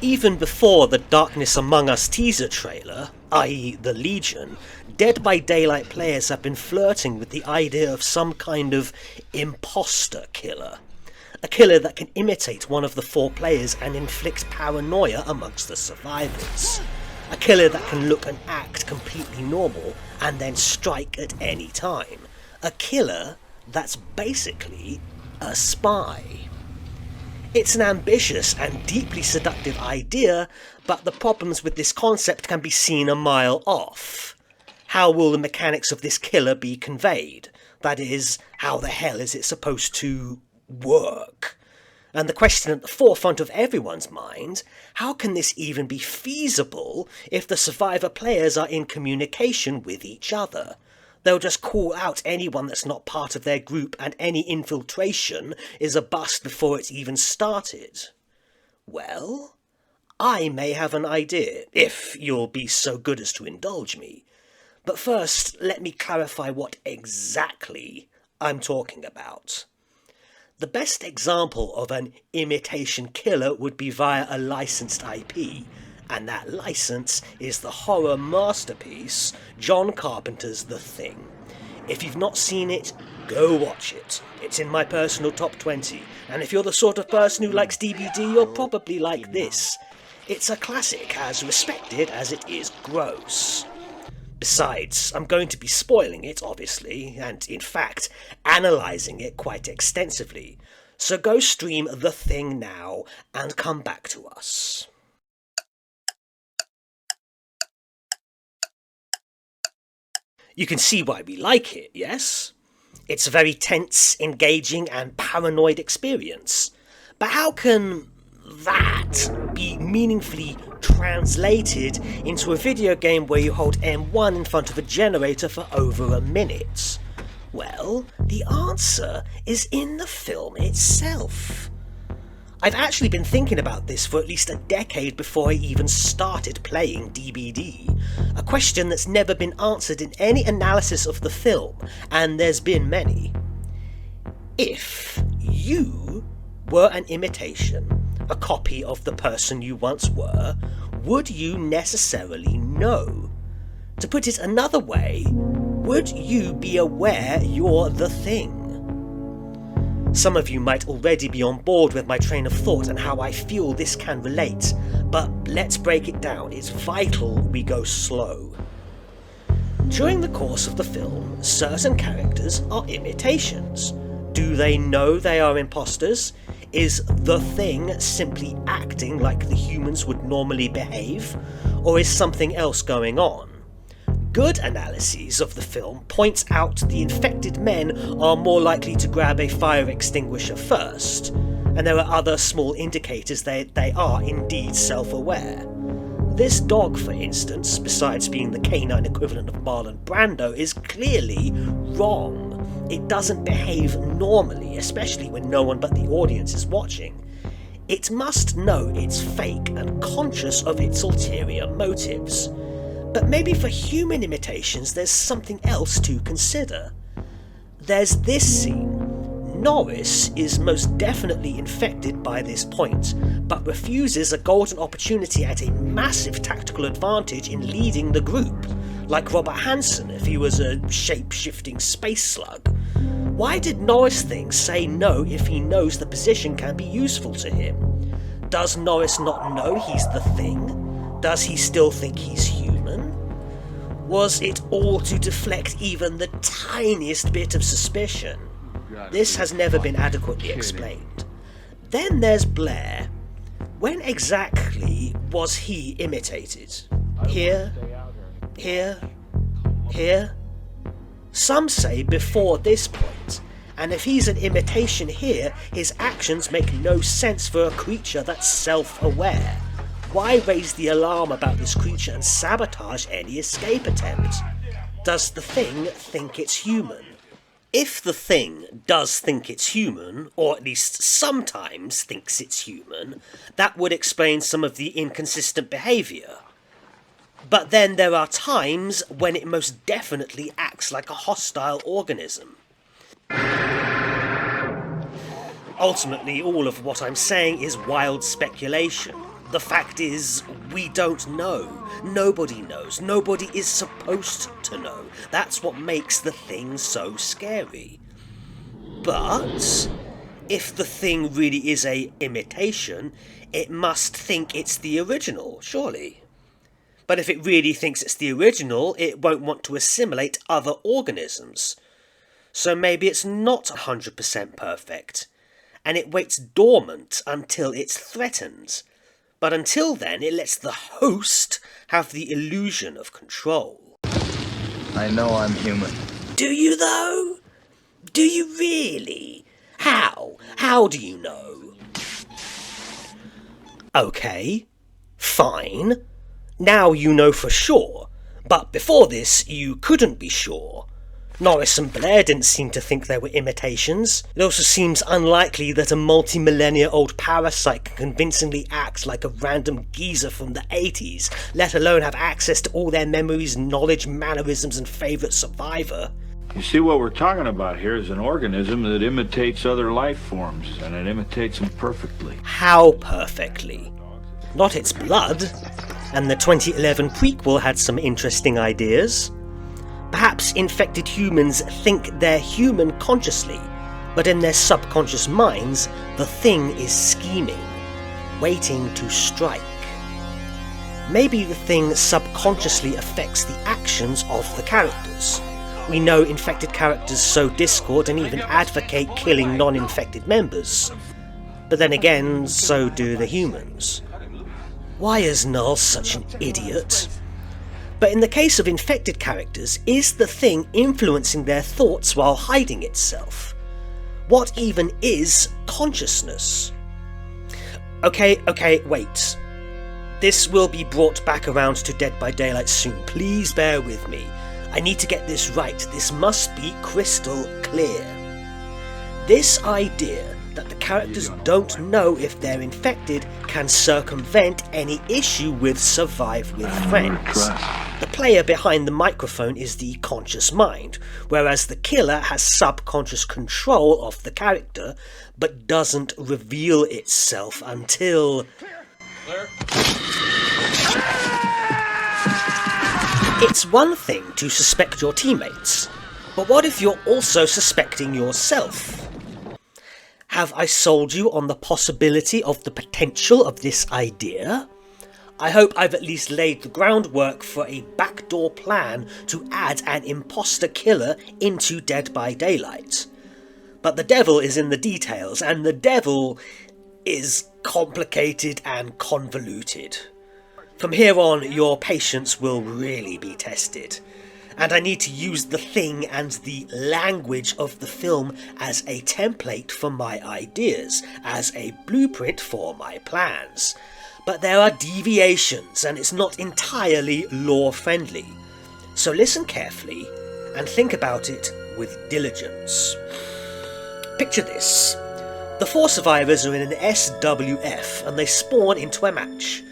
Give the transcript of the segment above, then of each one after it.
Even before the Darkness Among Us teaser trailer, i.e. the Legion, Dead by Daylight players have been flirting with the idea of some kind of imposter killer. A killer that can imitate one of the 4 players and inflict paranoia amongst the survivors. A killer that can look and act completely normal and then strike at any time. A killer that's basically a spy. It's an ambitious and deeply seductive idea, but the problems with this concept can be seen a mile off. How will the mechanics of this killer be conveyed? That is, how the hell is it supposed to work? And the question at the forefront of everyone's mind, how can this even be feasible if the survivor players are in communication with each other? They'll just call out anyone that's not part of their group, and any infiltration is a bust before it's even started. Well, I may have an idea, if you'll be so good as to indulge me. But first, let me clarify what exactly I'm talking about. The best example of an imitation killer would be via a licensed IP, and that license is the horror masterpiece John Carpenter's The Thing. If you've not seen it, go watch it. It's in my personal top 20, and if you're the sort of person who likes DBD, you'll probably like this. It's a classic, as respected as it is gross. Besides, I'm going to be spoiling it, obviously, and in fact, analysing it quite extensively. So go stream The Thing now, and come back to us. You can see why we like it, yes? It's a very tense, engaging, and paranoid experience. But how can that be meaningfully translated into a video game where you hold M1 in front of a generator for over a minute? Well, the answer is in the film itself. I've actually been thinking about this for at least a decade before I even started playing DBD, a question that's never been answered in any analysis of the film, and there's been many. If you were an imitation, a copy of the person you once were, would you necessarily know? To put it another way, would you be aware you're the thing? Some of you might already be on board with my train of thought and how I feel this can relate, but let's break it down. It's vital we go slow. During the course of the film, certain characters are imitations. Do they know they are imposters? Is the thing simply acting like the humans would normally behave? Or is something else going on? Good analyses of the film point out the infected men are more likely to grab a fire extinguisher first, and there are other small indicators that they are indeed self-aware. This dog, for instance, besides being the canine equivalent of Marlon Brando, is clearly wrong. It doesn't behave normally, especially when no one but the audience is watching. It must know it's fake and conscious of its ulterior motives. But maybe for human imitations there's something else to consider. There's this scene. Norris is most definitely infected by this point, but refuses a golden opportunity at a massive tactical advantage in leading the group, like Robert Hansen if he was a shape-shifting space slug. Why did Norris say no if he knows the position can be useful to him? Does Norris not know he's the thing? Does he still think he's human? Was it all to deflect even the tiniest bit of suspicion? This has never been adequately explained. Then there's Blair. When exactly was he imitated? Here? Here? Here? Some say before this point, and if he's an imitation here, his actions make no sense for a creature that's self-aware. Why raise the alarm about this creature and sabotage any escape attempt? Does the thing think it's human? If the thing does think it's human, or at least sometimes thinks it's human, that would explain some of the inconsistent behaviour. But then there are times when it most definitely acts like a hostile organism. Ultimately, all of what I'm saying is wild speculation. The fact is, we don't know. Nobody knows. Nobody is supposed to know. That's what makes the thing so scary. But if the thing really is a imitation, it must think it's the original, surely. But if it really thinks it's the original, it won't want to assimilate other organisms. So maybe it's not 100% perfect, and it waits dormant until it's threatened. But until then, it lets the host have the illusion of control. I know I'm human. Do you though? Do you really? How? How do you know? Okay, fine. Now you know for sure, but before this you couldn't be sure. Norris and Blair didn't seem to think they were imitations. It also seems unlikely that a multi-millennia-old parasite can convincingly act like a random geezer from the 80s, let alone have access to all their memories, knowledge, mannerisms, and favourite survivor. You see, what we're talking about here is an organism that imitates other life forms, and it imitates them perfectly. How perfectly? Not its blood. And the 2011 prequel had some interesting ideas. Perhaps infected humans think they're human consciously, but in their subconscious minds, the thing is scheming, waiting to strike. Maybe the thing subconsciously affects the actions of the characters. We know infected characters sow discord and even advocate killing non-infected members. But then again, so do the humans. Why is Null such an idiot? But in the case of infected characters, is the thing influencing their thoughts while hiding itself? What even is consciousness? Okay, wait. This will be brought back around to Dead by Daylight soon. Please bear with me. I need to get this right. This must be crystal clear. This idea that the characters don't know if they're infected can circumvent any issue with Survive with Friends. The player behind the microphone is the conscious mind, whereas the killer has subconscious control of the character, but doesn't reveal itself until... It's one thing to suspect your teammates, but what if you're also suspecting yourself? Have I sold you on the possibility of the potential of this idea? I hope I've at least laid the groundwork for a backdoor plan to add an imposter killer into Dead by Daylight. But the devil is in the details, and the devil is complicated and convoluted. From here on, your patience will really be tested. And I need to use the thing and the language of the film as a template for my ideas, as a blueprint for my plans. But there are deviations, and it's not entirely lore-friendly. So listen carefully, and think about it with diligence. Picture this. The 4 survivors are in an SWF, and they spawn into a match.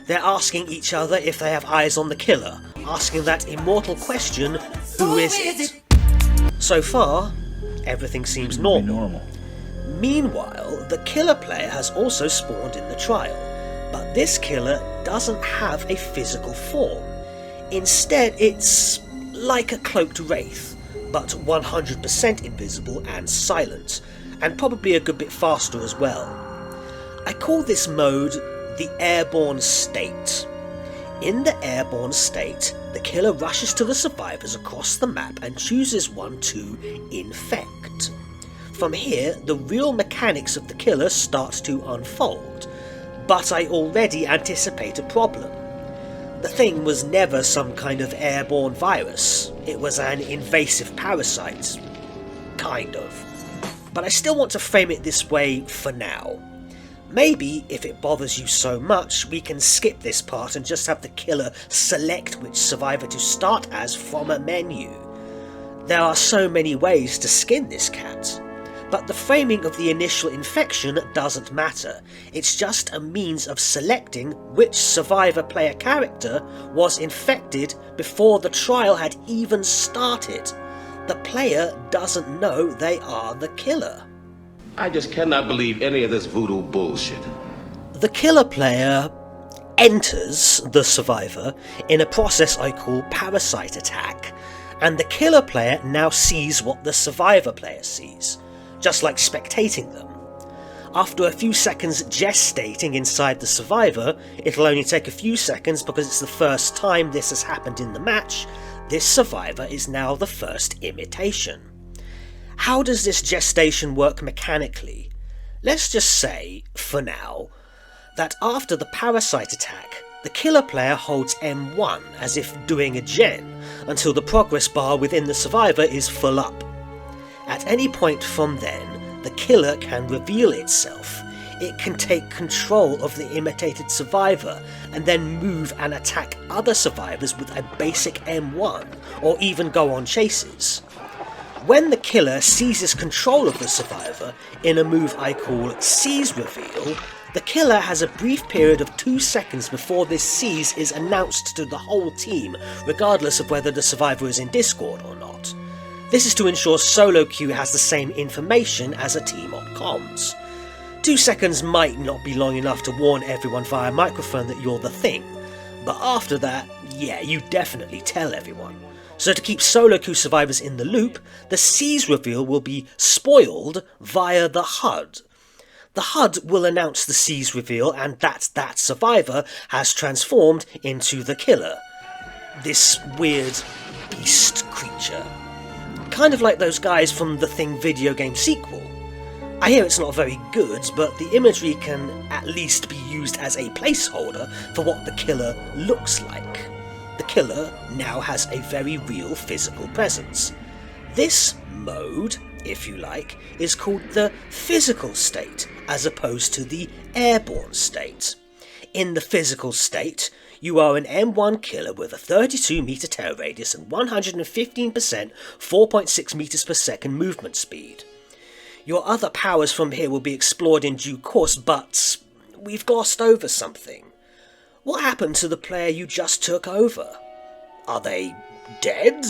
They're asking each other if they have eyes on the killer, asking that immortal question, who is it? So far, everything seems normal. Meanwhile, the killer player has also spawned in the trial, but this killer doesn't have a physical form. Instead, it's like a cloaked wraith, but 100% invisible and silent, and probably a good bit faster as well. I call this mode the airborne state. In the airborne state, the killer rushes to the survivors across the map and chooses one to infect. From here, the real mechanics of the killer start to unfold, but I already anticipate a problem. The thing was never some kind of airborne virus. It was an invasive parasite. Kind of. But I still want to frame it this way for now. Maybe, if it bothers you so much, we can skip this part and just have the killer select which survivor to start as from a menu. There are so many ways to skin this cat, but the framing of the initial infection doesn't matter. It's just a means of selecting which survivor player character was infected before the trial had even started. The player doesn't know they are the killer. I just cannot believe any of this voodoo bullshit. The killer player enters the survivor in a process I call parasite attack, and the killer player now sees what the survivor player sees, just like spectating them. After a few seconds gestating inside the survivor, it'll only take a few seconds because it's the first time this has happened in the match, this survivor is now the first imitation. How does this gestation work mechanically? Let's just say, for now, that after the parasite attack, the killer player holds M1 as if doing a gen until the progress bar within the survivor is full up. At any point from then, the killer can reveal itself. It can take control of the imitated survivor and then move and attack other survivors with a basic M1 or even go on chases. When the killer seizes control of the survivor in a move I call seize reveal, the killer has a brief period of 2 seconds before this seize is announced to the whole team, regardless of whether the survivor is in Discord or not. This is to ensure solo queue has the same information as a team on comms. 2 seconds might not be long enough to warn everyone via microphone that you're the thing, but after that, yeah, you definitely tell everyone. So to keep solo queue survivors in the loop, the seize reveal will be spoiled via the HUD. The HUD will announce the seize reveal and that survivor has transformed into the killer. This weird beast creature. Kind of like those guys from The Thing video game sequel. I hear it's not very good, but the imagery can at least be used as a placeholder for what the killer looks like. The killer now has a very real physical presence. This mode, if you like, is called the physical state, as opposed to the airborne state. In the physical state, you are an M1 killer with a 32 meter terror radius and 115% 4.6 meters per second movement speed. Your other powers from here will be explored in due course, but we've glossed over something. What happened to the player you just took over? Are they dead?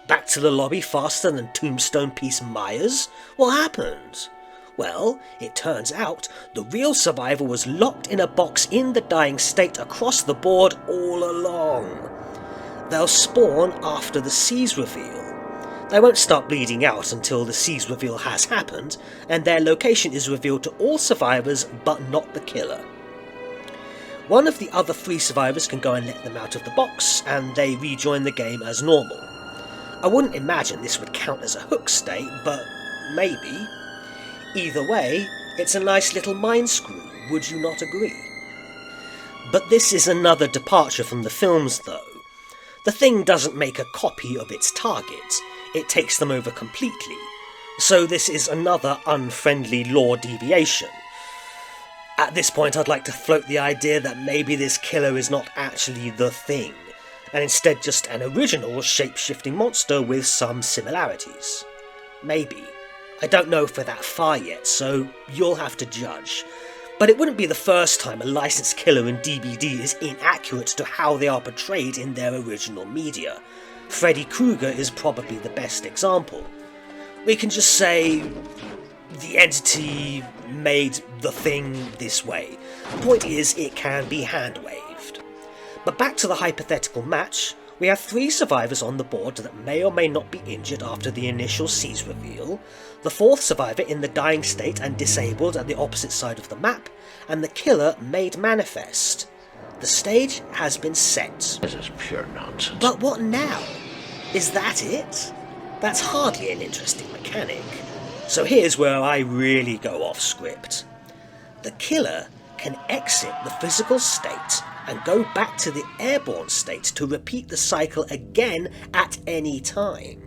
Back to the lobby faster than Tombstone Piece Myers? What happened? Well, it turns out the real survivor was locked in a box in the dying state across the board all along. They'll spawn after the seize reveal. They won't start bleeding out until the seize reveal has happened, and their location is revealed to all survivors but not the killer. One of the other 3 survivors can go and let them out of the box, and they rejoin the game as normal. I wouldn't imagine this would count as a hook state, but maybe. Either way, it's a nice little mind screw, would you not agree? But this is another departure from the films though. The Thing doesn't make a copy of its target, it takes them over completely. So this is another unfriendly lore deviation. At this point I'd like to float the idea that maybe this killer is not actually the Thing, and instead just an original shape-shifting monster with some similarities. Maybe. I don't know if we're that far yet, so you'll have to judge. But it wouldn't be the first time a licensed killer in DBD is inaccurate to how they are portrayed in their original media. Freddy Krueger is probably the best example. We can just say the entity made the Thing this way. The point is, it can be hand-waved. But back to the hypothetical match, we have 3 survivors on the board that may or may not be injured after the initial seize reveal, the 4th survivor in the dying state and disabled at the opposite side of the map, and the killer made manifest. The stage has been set. This is pure nonsense. But what now? Is that it? That's hardly an interesting mechanic. So here's where I really go off script. The killer can exit the physical state and go back to the airborne state to repeat the cycle again at any time.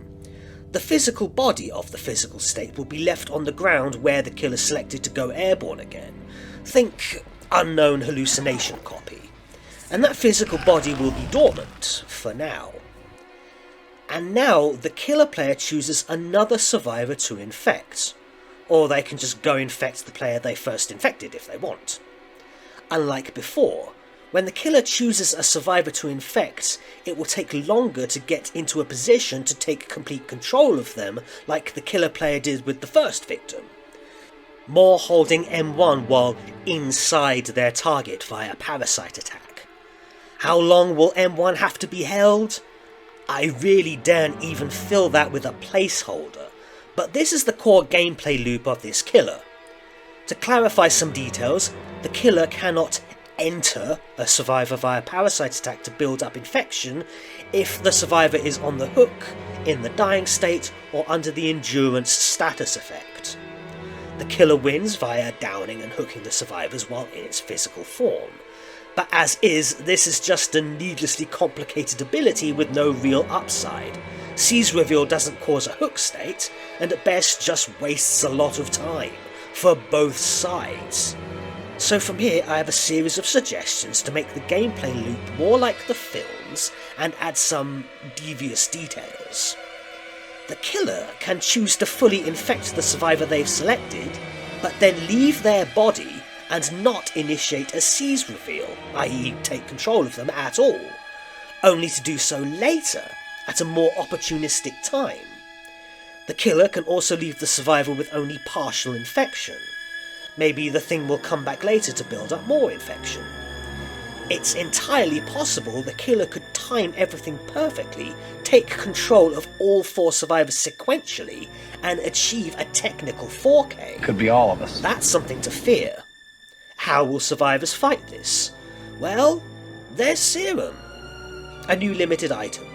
The physical body of the physical state will be left on the ground where the killer selected to go airborne again. Think unknown hallucination copy. And that physical body will be dormant for now. And now the killer player chooses another survivor to infect, or they can just go infect the player they first infected if they want. Unlike before, when the killer chooses a survivor to infect, it will take longer to get into a position to take complete control of them like the killer player did with the first victim. More holding M1 while inside their target via parasite attack. How long will M1 have to be held? I really daren't even fill that with a placeholder, but this is the core gameplay loop of this killer. To clarify some details, the killer cannot enter a survivor via parasite attack to build up infection if the survivor is on the hook, in the dying state, or under the endurance status effect. The killer wins via downing and hooking the survivors while in its physical form. But as is, this is just a needlessly complicated ability with no real upside. Seize reveal doesn't cause a hook state, and at best just wastes a lot of time, for both sides. So from here I have a series of suggestions to make the gameplay loop more like the films and add some devious details. The killer can choose to fully infect the survivor they've selected, but then leave their body and not initiate a seize reveal, i.e. take control of them at all, only to do so later, at a more opportunistic time. The killer can also leave the survivor with only partial infection. Maybe the thing will come back later to build up more infection. It's entirely possible the killer could time everything perfectly, take control of all 4 survivors sequentially, and achieve a technical 4K. Could be all of us. That's something to fear. How will survivors fight this? Well, there's serum. A new limited item.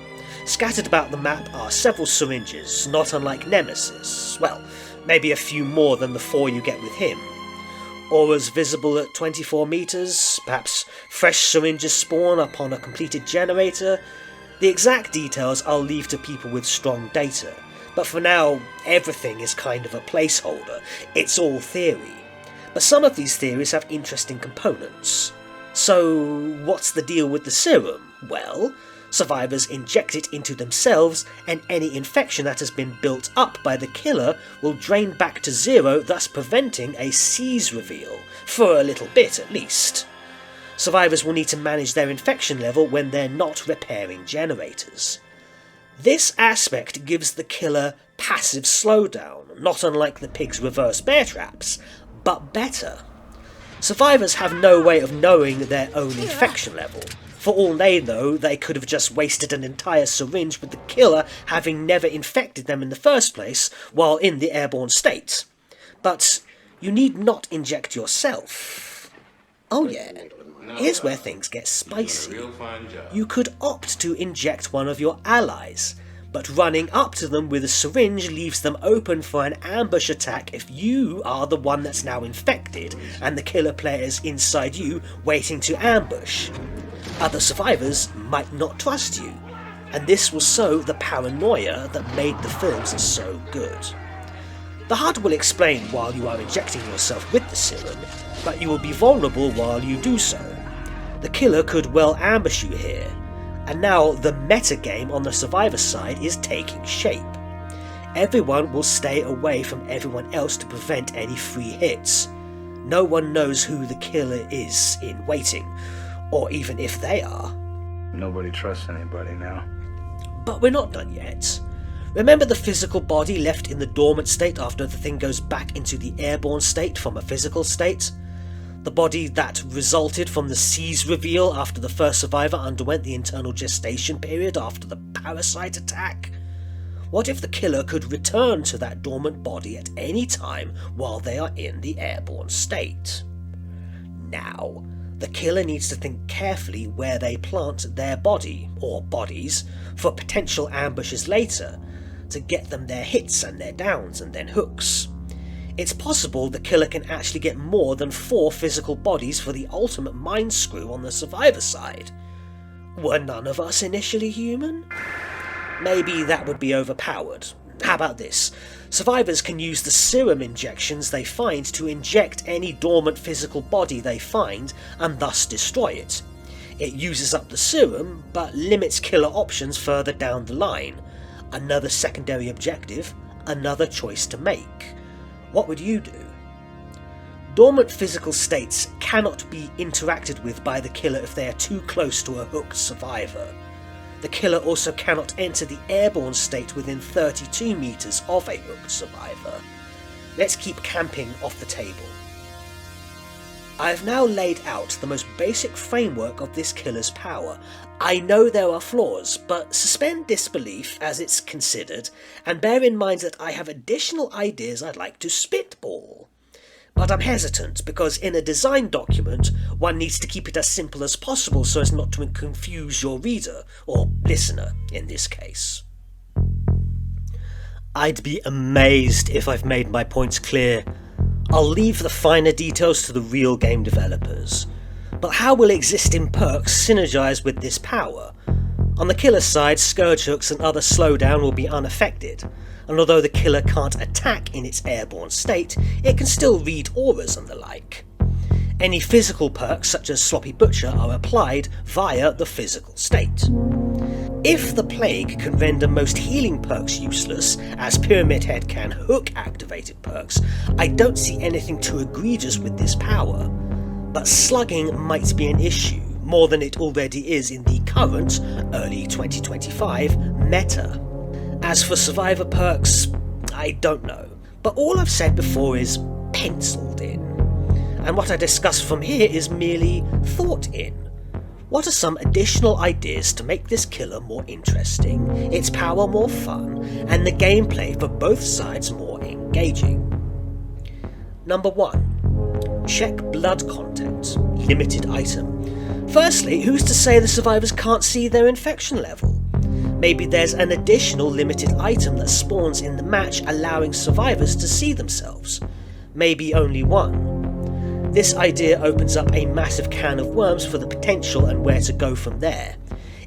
Scattered about the map are several syringes, not unlike Nemesis. Well, maybe a few more than the 4 you get with him. Auras visible at 24 meters, perhaps fresh syringes spawn upon a completed generator. The exact details I'll leave to people with strong data, but for now, everything is kind of a placeholder. It's all theory. But some of these theories have interesting components. So, what's the deal with the serum? Well, survivors inject it into themselves, and any infection that has been built up by the killer will drain back to 0, thus preventing a seize reveal, for a little bit at least. Survivors will need to manage their infection level when they're not repairing generators. This aspect gives the killer passive slowdown, not unlike the pig's reverse bear traps, but better. Survivors have no way of knowing their own infection level. For all they know, they could have just wasted an entire syringe with the killer having never infected them in the first place while in the airborne state. But you need not inject yourself. Oh yeah, here's where things get spicy. You could opt to inject one of your allies, but running up to them with a syringe leaves them open for an ambush attack if you are the one that's now infected and the killer player is inside you waiting to ambush. Other survivors might not trust you, and this will sow the paranoia that made the films so good. The HUD will explain while you are injecting yourself with the serum, but you will be vulnerable while you do so. The killer could well ambush you here, and now the metagame on the survivor side is taking shape. Everyone will stay away from everyone else to prevent any free hits. No one knows who the killer is in waiting, or even if they are. Nobody trusts anybody now. But we're not done yet. Remember the physical body left in the dormant state after the thing goes back into the airborne state from a physical state? The body that resulted from the seize reveal after the first survivor underwent the internal gestation period after the parasite attack? What if the killer could return to that dormant body at any time while they are in the airborne state? Now, the killer needs to think carefully where they plant their body, or bodies, for potential ambushes later, to get them their hits and their downs and then hooks. It's possible the killer can actually get more than 4 physical bodies for the ultimate mind screw on the survivor side. Were none of us initially human? Maybe that would be overpowered. How about this? Survivors can use the serum injections they find to inject any dormant physical body they find and thus destroy it. It uses up the serum, but limits killer options further down the line. Another secondary objective, another choice to make. What would you do? Dormant physical states cannot be interacted with by the killer if they are too close to a hooked survivor. The killer also cannot enter the airborne state within 32 meters of a hooked survivor. Let's keep camping off the table. I have now laid out the most basic framework of this killer's power. I know there are flaws, but suspend disbelief as it's considered, and bear in mind that I have additional ideas I'd like to spitball. But I'm hesitant, because in a design document, one needs to keep it as simple as possible so as not to confuse your reader, or listener in this case. I'd be amazed if I've made my points clear. I'll leave the finer details to the real game developers. But how will existing perks synergize with this power? On the killer's side, Scourge hooks and other slowdown will be unaffected, and although the killer can't attack in its airborne state, it can still read auras and the like. Any physical perks such as Sloppy Butcher are applied via the physical state. If the Plague can render most healing perks useless, as Pyramid Head can hook activated perks, I don't see anything too egregious with this power. But slugging might be an issue, more than it already is in the current, early 2025, meta. As for survivor perks, I don't know, but all I've said before is penciled in. And what I discuss from here is merely thought in. What are some additional ideas to make this killer more interesting, its power more fun, and the gameplay for both sides more engaging? Number 1. Check blood content. Limited item. Firstly, who's to say the survivors can't see their infection level? Maybe there's an additional limited item that spawns in the match allowing survivors to see themselves. Maybe only one. This idea opens up a massive can of worms for the potential and where to go from there.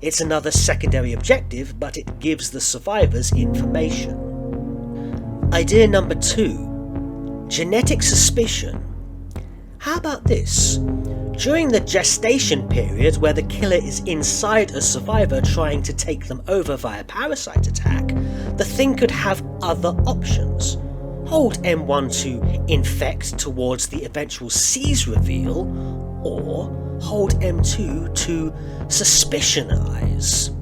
It's another secondary objective, but it gives the survivors information. Idea number 2. Genetic suspicion. How about this? During the gestation period where the killer is inside a survivor trying to take them over via parasite attack, the Thing could have other options. Hold M1 to infect towards the eventual seize reveal, or hold M2 to suspicionize.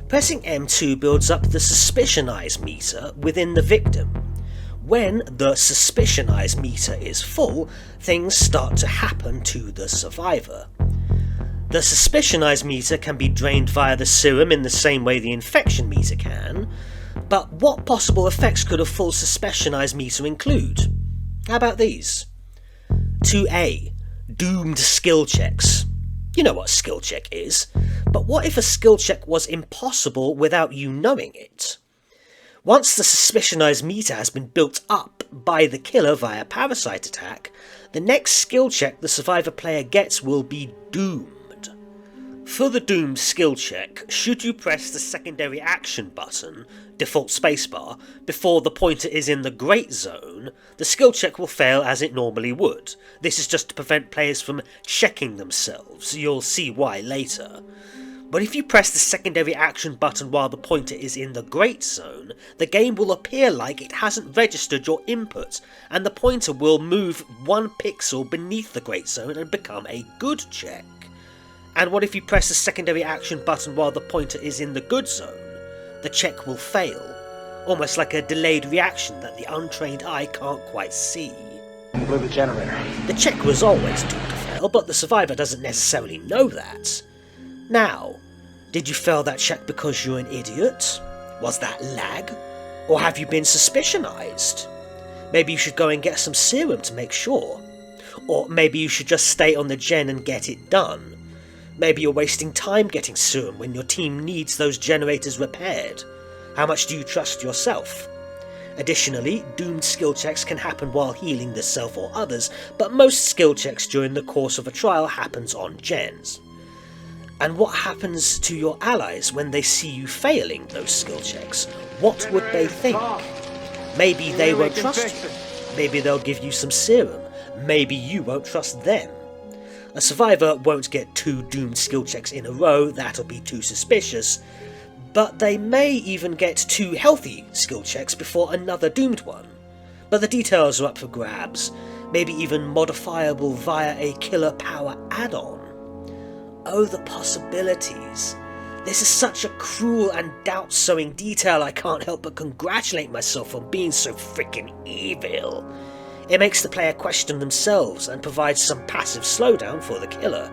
Pressing M2 builds up the suspicionize meter within the victim. When the suspicionize meter is full, things start to happen to the survivor. The suspicionize meter can be drained via the serum in the same way the infection meter can, but what possible effects could a full suspicionize meter include? How about these? 2A. Doomed skill checks. You know what a skill check is, but what if a skill check was impossible without you knowing it? Once the suspicionize meter has been built up by the killer via parasite attack, the next skill check the survivor player gets will be doomed. For the doomed skill check, should you press the secondary action button, default spacebar, before the pointer is in the great zone, the skill check will fail as it normally would. This is just to prevent players from checking themselves, you'll see why later. But if you press the secondary action button while the pointer is in the great zone, the game will appear like it hasn't registered your input, and the pointer will move 1 pixel beneath the great zone and become a good check. And what if you press the secondary action button while the pointer is in the good zone? The check will fail, almost like a delayed reaction that the untrained eye can't quite see. Blew the generator. The check was always doomed to fail, but the survivor doesn't necessarily know that. Now, did you fail that check because you're an idiot? Was that lag? Or have you been suspicionized? Maybe you should go and get some serum to make sure. Or maybe you should just stay on the gen and get it done. Maybe you're wasting time getting serum when your team needs those generators repaired. How much do you trust yourself? Additionally, doomed skill checks can happen while healing the self or others, but most skill checks during the course of a trial happens on gens. And what happens to your allies when they see you failing those skill checks? What would they think? Maybe they won't trust you. Maybe they'll give you some serum. Maybe you won't trust them. A survivor won't get 2 doomed skill checks in a row, that'll be too suspicious, but they may even get 2 healthy skill checks before another doomed one. But the details are up for grabs, maybe even modifiable via a killer power add-on. Oh, the possibilities. This is such a cruel and doubt-sowing detail I can't help but congratulate myself on being so freaking evil. It makes the player question themselves and provides some passive slowdown for the killer.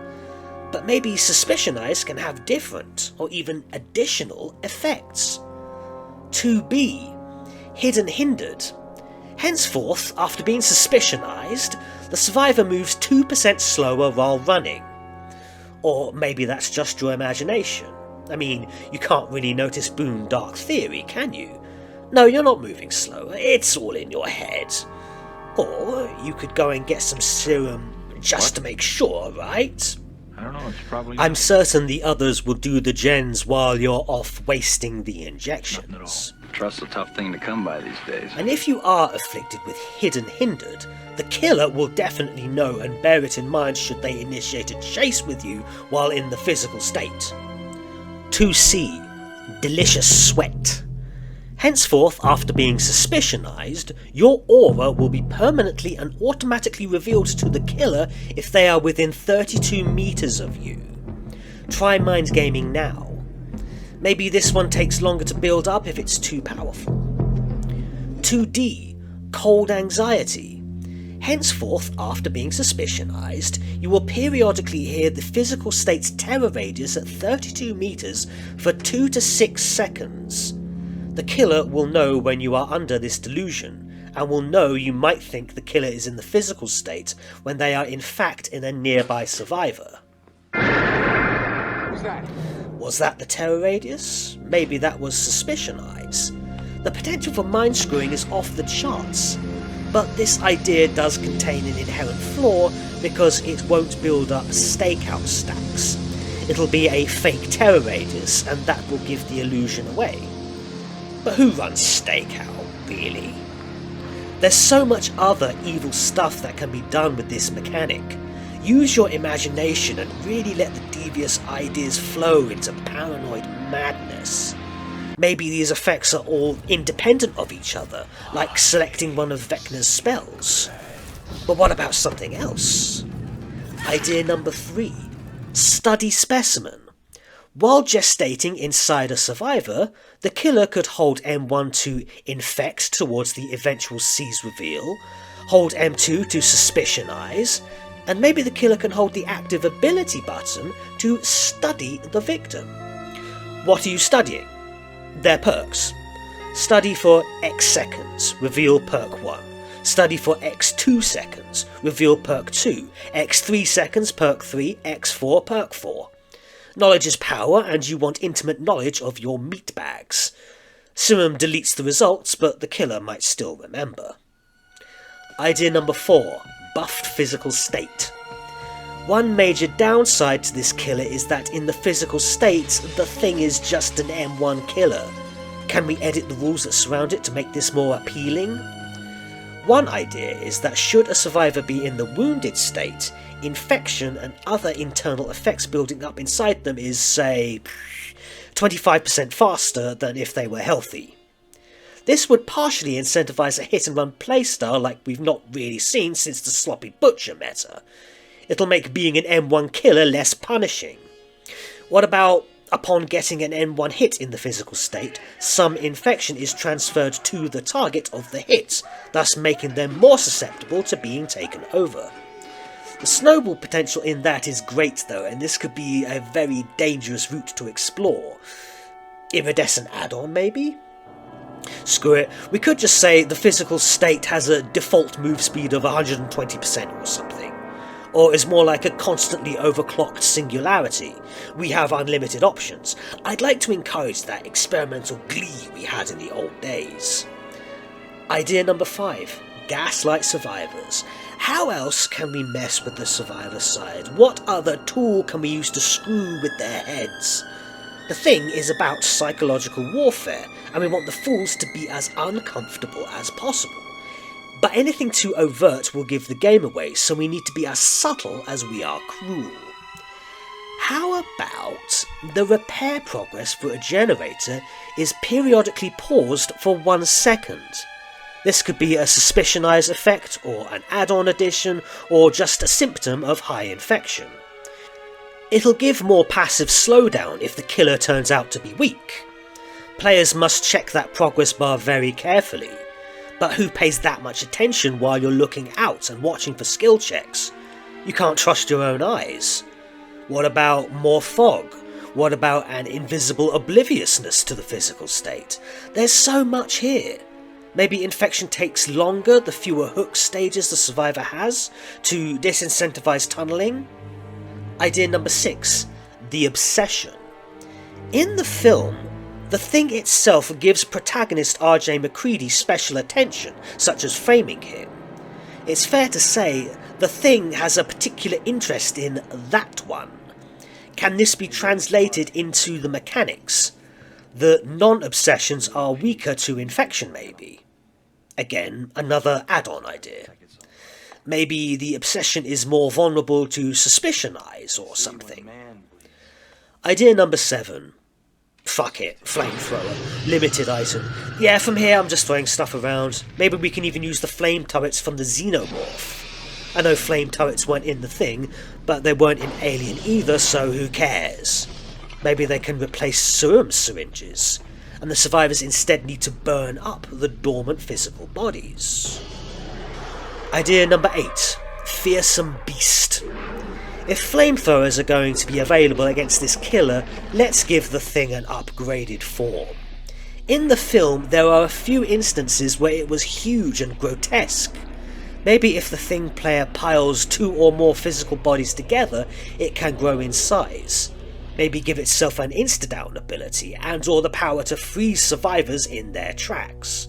But maybe Suspicionize can have different, or even additional, effects. 2B. Hidden Hindered. Henceforth, after being Suspicionized, the survivor moves 2% slower while running. Or maybe that's just your imagination. I mean, you can't really notice Boone Dark Theory, can you? No, you're not moving slower, it's all in your head. Or you could go and get some serum just to make sure, right? I don't know, it's probably... I'm certain the others will do the gens while you're off wasting the injections. Nothing at all. Trust's a tough thing to come by these days. And if you are afflicted with Hidden Hindered, the killer will definitely know and bear it in mind should they initiate a chase with you while in the physical state. 2C. Delicious Sweat. Henceforth, after being Suspicionized, your aura will be permanently and automatically revealed to the killer if they are within 32 meters of you. Try mind gaming now. Maybe this one takes longer to build up if it's too powerful. 2D. Cold Anxiety. Henceforth, after being Suspicionized, you will periodically hear the physical state's terror radius at 32 meters for 2 to 6 seconds. The killer will know when you are under this delusion, and will know you might think the killer is in the physical state when they are in fact in a nearby survivor. Who's that? Was that the terror radius? Maybe that was Suspicionize. The potential for mind screwing is off the charts, but this idea does contain an inherent flaw because it won't build up stakeout stacks. It'll be a fake terror radius, and that will give the illusion away. But who runs stakeout, really? There's so much other evil stuff that can be done with this mechanic. Use your imagination and really let the devious ideas flow into paranoid madness. Maybe these effects are all independent of each other, like selecting one of Vecna's spells. But what about something else? Idea number 3. Study Specimen. While gestating inside a survivor, the killer could hold M1 to infect towards the eventual C's reveal, hold M2 to Suspicionize, and maybe the killer can hold the active ability button to study the victim. What are you studying? Their perks. Study for X seconds, reveal perk 1. Study for X2 seconds, reveal perk 2. X3 seconds, perk 3. X4, perk 4. Knowledge is power, and you want intimate knowledge of your meat bags. Serum deletes the results, but the killer might still remember. Idea number 4. Buffed physical state. One major downside to this killer is that in the physical state, the thing is just an M1 killer. Can we edit the rules that surround it to make this more appealing? One idea is that should a survivor be in the wounded state, infection and other internal effects building up inside them is, say, 25% faster than if they were healthy. This would partially incentivize a hit-and-run playstyle like we've not really seen since the Sloppy Butcher meta. It'll make being an M1 killer less punishing. What about, upon getting an M1 hit in the physical state, some infection is transferred to the target of the hit, thus making them more susceptible to being taken over? The snowball potential in that is great though, and this could be a very dangerous route to explore. Iridescent add-on, maybe? Screw it, we could just say the physical state has a default move speed of 120% or something. Or is more like a constantly overclocked singularity. We have unlimited options. I'd like to encourage that experimental glee we had in the old days. Idea number 5. Gaslight survivors. How else can we mess with the survivor side? What other tool can we use to screw with their heads? The thing is about psychological warfare, and we want the fools to be as uncomfortable as possible. But anything too overt will give the game away, so we need to be as subtle as we are cruel. How about the repair progress for a generator is periodically paused for 1 second? This could be a Suspicionize effect, or an add-on addition, or just a symptom of high infection. It'll give more passive slowdown if the killer turns out to be weak. Players must check that progress bar very carefully. But who pays that much attention while you're looking out and watching for skill checks? You can't trust your own eyes. What about more fog? What about an invisible obliviousness to the physical state? There's so much here. Maybe infection takes longer the fewer hook stages the survivor has to disincentivize tunneling? Idea number 6. The obsession. In the film, the thing itself gives protagonist RJ McCready special attention, such as framing him. It's fair to say the thing has a particular interest in that one. Can this be translated into the mechanics? The non-obsessions are weaker to infection, maybe. Again, another add-on idea. Maybe the obsession is more vulnerable to suspicion eyes or something. Idea number 7. Fuck it, flamethrower, limited item. Yeah, from here I'm just throwing stuff around. Maybe we can even use the flame turrets from the Xenomorph. I know flame turrets weren't in the thing, but they weren't in Alien either, so who cares? Maybe they can replace serum syringes, and the survivors instead need to burn up the dormant physical bodies. Idea number 8. Fearsome beast. If flamethrowers are going to be available against this killer, let's give the thing an upgraded form. In the film, there are a few instances where it was huge and grotesque. Maybe if the thing player piles 2 or more physical bodies together, it can grow in size. Maybe give itself an insta-down ability and or the power to freeze survivors in their tracks.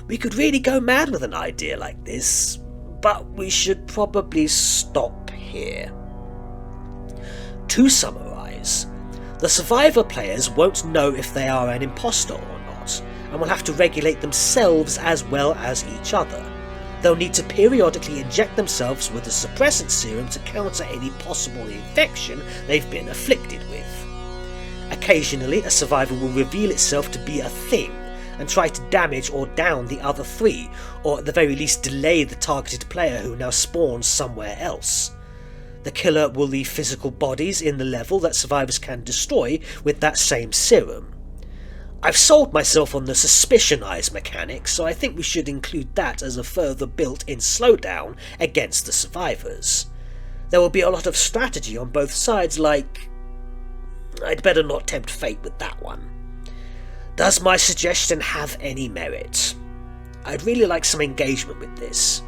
We could really go mad with an idea like this, but we should probably stop here. To summarise, the survivor players won't know if they are an imposter or not, and will have to regulate themselves as well as each other. They'll need to periodically inject themselves with a suppressant serum to counter any possible infection they've been afflicted with. Occasionally, a survivor will reveal itself to be a thing and try to damage or down the other 3, or at the very least delay the targeted player who now spawns somewhere else. The killer will leave physical bodies in the level that survivors can destroy with that same serum. I've sold myself on the suspicion eyes mechanic, so I think we should include that as a further built-in slowdown against the survivors. There will be a lot of strategy on both sides, like... I'd better not tempt fate with that one. Does my suggestion have any merit? I'd really like some engagement with this.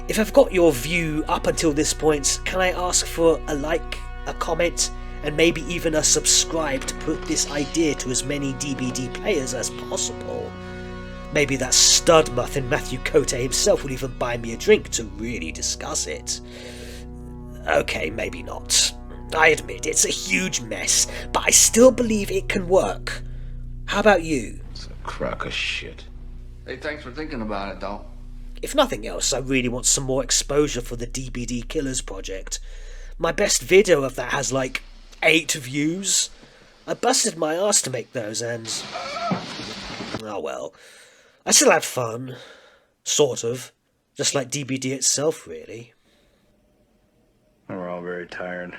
If I've got your view up until this point, can I ask for a like, a comment, and maybe even a subscribe to put this idea to as many DBD players as possible? Maybe that stud muffin Matthew Cote himself will even buy me a drink to really discuss it. Okay, maybe not. I admit it's a huge mess, but I still believe it can work. How about you? It's a crock of shit. Hey, thanks for thinking about it, though. If nothing else, I really want some more exposure for the DBD Killers project. My best video of that has like 8 views. I busted my ass to make those, and... oh well. I still had fun. Sort of. Just like DBD itself, really. We're all very tired.